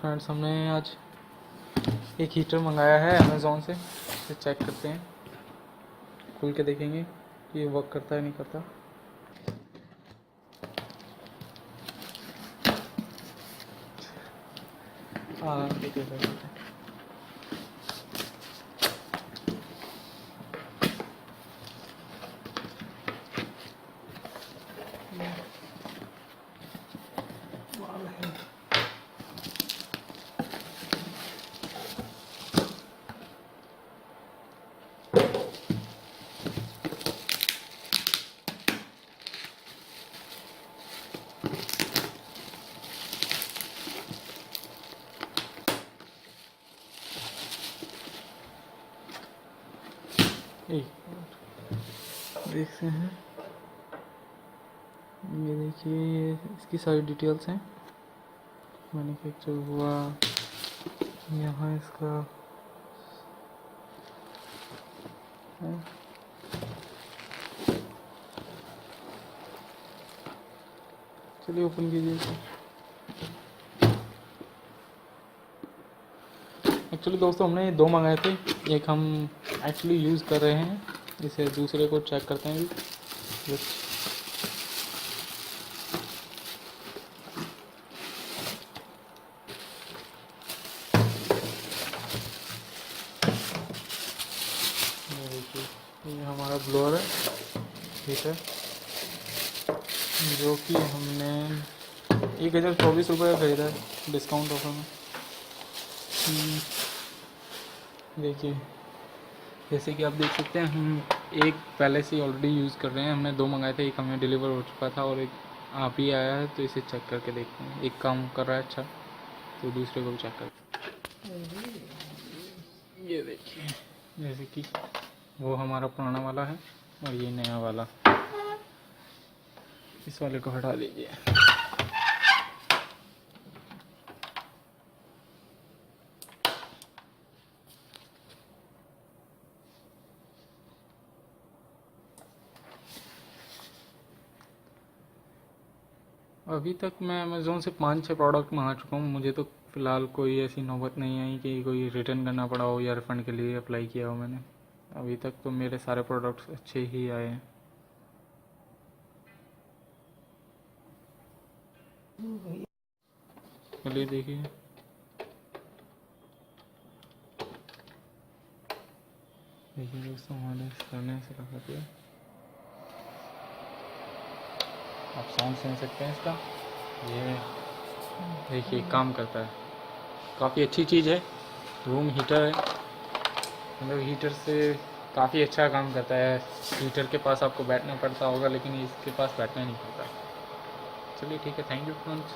Friends, हमने आज एक हीटर मंगाया है अमेज़ोन से। इसे चेक करते हैं, खोल के देखेंगे कि ये वर्क करता है नहीं करता। हाँ ठीक है सर, ठीक है। देखते हैं, ये देखिए, ये इसकी सारी डिटेल्स हैं। मैन्युफैक्चर हुआ यहाँ, इसका है। चलिए ओपन कीजिए इसे। एक्चुअली दोस्तों, हमने दो मंगाए थे, एक हम एक्चुअली यूज़ कर रहे हैं, इसे दूसरे को चेक करते हैं अभी। ये देखिए, ये हमारा ब्लोअर है, हीटर, जो कि हमने 1024 रुपये का खरीदा है डिस्काउंट ऑफर में। देखिए, जैसे कि आप देख सकते हैं, हम एक पहले से ऑलरेडी यूज़ कर रहे हैं। हमने दो मंगाए थे, एक हमें डिलीवर हो चुका था और एक आप ही आया है, तो इसे चेक करके देखते हैं। एक काम कर रहा है अच्छा, तो दूसरे को भी चेक करते हैं। ये देखिए, जैसे कि वो हमारा पुराना वाला है और ये नया वाला। इस वाले को हटा दीजिए। अभी तक मैं अमेज़ोन से 5-6 प्रोडक्ट मंगा चुका हूँ। मुझे तो फ़िलहाल कोई ऐसी नौबत नहीं आई कि कोई रिटर्न करना पड़ा हो या रिफ़ंड के लिए अप्लाई किया हो मैंने। अभी तक तो मेरे सारे प्रोडक्ट्स अच्छे ही आए हैं। चलिए देखिए, देखिए दोस्तों, हमारे करने से लगा दिया। आप साउंड सुन सकते हैं इसका। ये देखिए काम करता है, काफ़ी अच्छी चीज़ है। रूम हीटर है, मतलब हीटर से काफ़ी अच्छा काम करता है। हीटर के पास आपको बैठना पड़ता होगा, लेकिन इसके पास बैठना नहीं पड़ता। चलिए ठीक है, थैंक यू फ्रेंड्स।